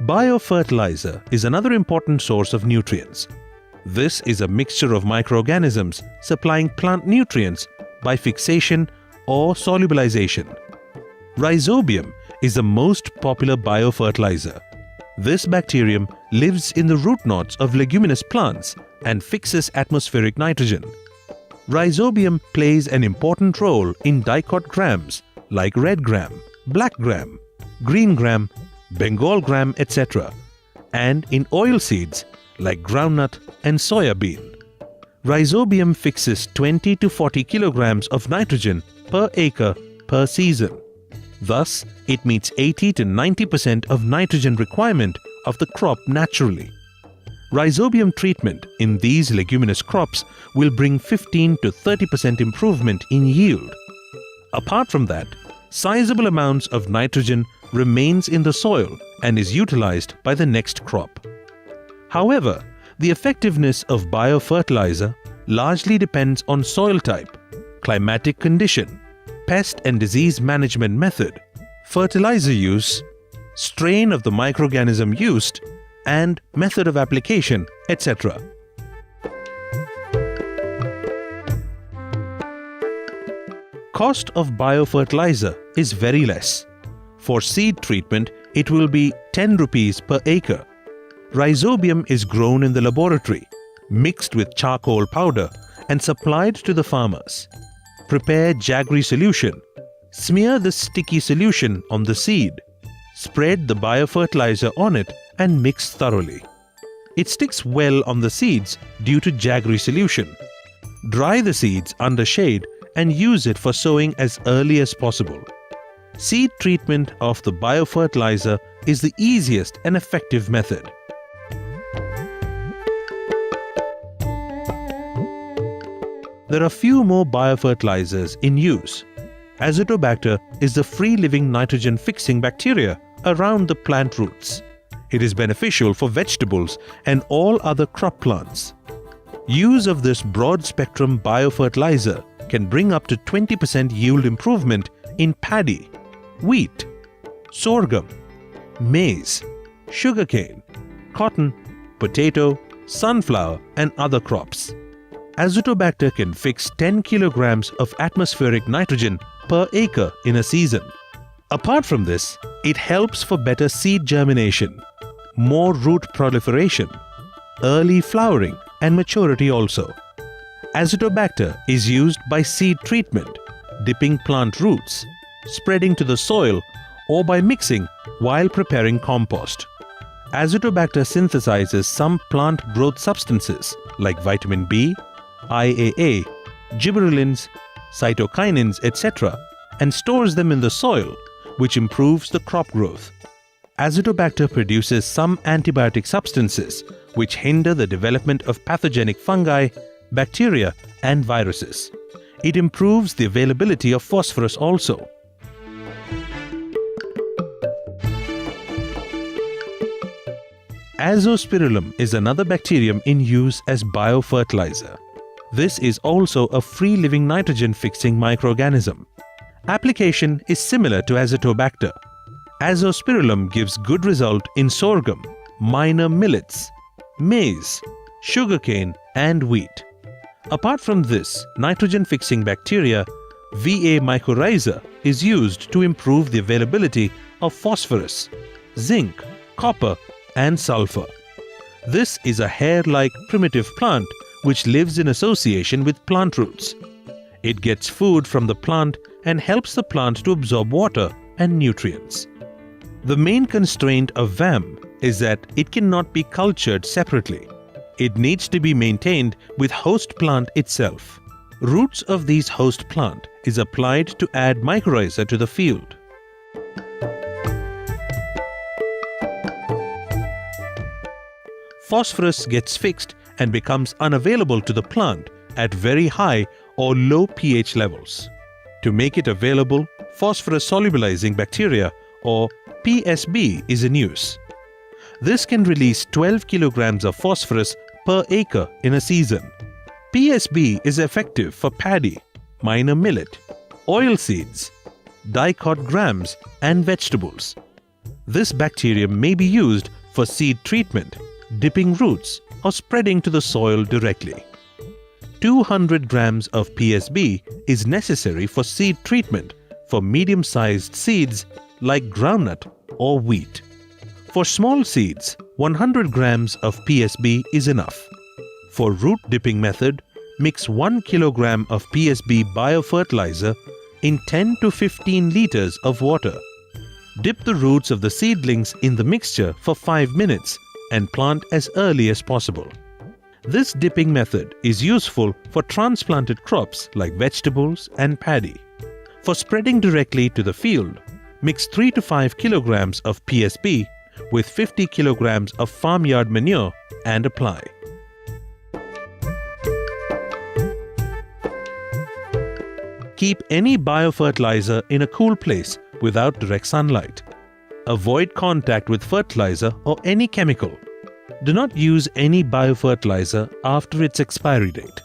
Biofertilizer is another important source of nutrients. This is a mixture of microorganisms supplying plant nutrients by fixation or solubilization. Rhizobium is the most popular biofertilizer. This bacterium lives in the root knots of leguminous plants and fixes atmospheric nitrogen. Rhizobium plays an important role in dicot grams like red gram, black gram, green gram, Bengal gram, etc., and in oil seeds like groundnut and soya bean. Rhizobium fixes 20 to 40 kilograms of nitrogen per acre per season. Thus, it meets 80 to 90% of nitrogen requirement of the crop naturally. Rhizobium treatment in these leguminous crops will bring 15 to 30% improvement in yield. Apart from that, sizable amounts of nitrogen remains in the soil and is utilized by the next crop. However, the effectiveness of biofertilizer largely depends on soil type, climatic condition, pest and disease management method, fertilizer use, strain of the microorganism used, and method of application, etc. Cost of biofertilizer is very less. For seed treatment, it will be 10 rupees per acre. Rhizobium is grown in the laboratory, mixed with charcoal powder and supplied to the farmers. Prepare jaggery solution. Smear the sticky solution on the seed. Spread the biofertilizer on it and mix thoroughly. It sticks well on the seeds due to jaggery solution. Dry the seeds under shade and use it for sowing as early as possible. Seed treatment of the biofertilizer is the easiest and effective method. There are few more biofertilizers in use. Azotobacter is the free-living nitrogen-fixing bacteria around the plant roots. It is beneficial for vegetables and all other crop plants. Use of this broad-spectrum biofertilizer can bring up to 20% yield improvement in paddy, wheat, sorghum, maize, sugarcane, cotton, potato, sunflower and other crops. Azotobacter can fix 10 kilograms of atmospheric nitrogen per acre in a season. Apart from this, it helps for better seed germination, more root proliferation, early flowering and maturity also. Azotobacter is used by seed treatment, dipping plant roots, spreading to the soil or by mixing while preparing compost. Azotobacter synthesizes some plant growth substances like vitamin B, IAA, gibberellins, cytokinins, etc. and stores them in the soil, which improves the crop growth. Azotobacter produces some antibiotic substances which hinder the development of pathogenic fungi, bacteria and viruses. It improves the availability of phosphorus also. Azospirillum is another bacterium in use as biofertilizer. This is also a free-living nitrogen-fixing microorganism. Application is similar to Azotobacter. Azospirillum gives good result in sorghum, minor millets, maize, sugarcane and wheat. Apart from this nitrogen-fixing bacteria, VA mycorrhiza is used to improve the availability of phosphorus, zinc, copper and sulfur. This is a hair-like primitive plant which lives in association with plant roots. It gets food from the plant and helps the plant to absorb water and nutrients. The main constraint of VAM is that it cannot be cultured separately. It needs to be maintained with host plant itself. Roots of these host plant is applied to add mycorrhiza to the field. Phosphorus gets fixed and becomes unavailable to the plant at very high or low pH levels. To make it available, phosphorus solubilizing bacteria or PSB is in use. This can release 12 kilograms of phosphorus per acre in a season. PSB is effective for paddy, minor millet, oil seeds, dicot grams and vegetables. This bacterium may be used for seed treatment, dipping roots, or spreading to the soil directly. 200 grams of PSB is necessary for seed treatment for medium-sized seeds like groundnut or wheat. For small seeds, 100 grams of PSB is enough. For root dipping method, mix 1 kilogram of PSB biofertilizer in 10 to 15 liters of water. Dip the roots of the seedlings in the mixture for 5 minutes and plant as early as possible. This dipping method is useful for transplanted crops like vegetables and paddy. For spreading directly to the field, mix 3 to 5 kilograms of PSB with 50 kilograms of farmyard manure and apply. Keep any biofertilizer in a cool place without direct sunlight. Avoid contact with fertilizer or any chemical. Do not use any biofertilizer after its expiry date.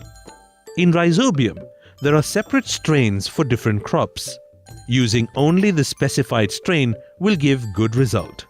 In Rhizobium, there are separate strains for different crops. Using only the specified strain will give good result.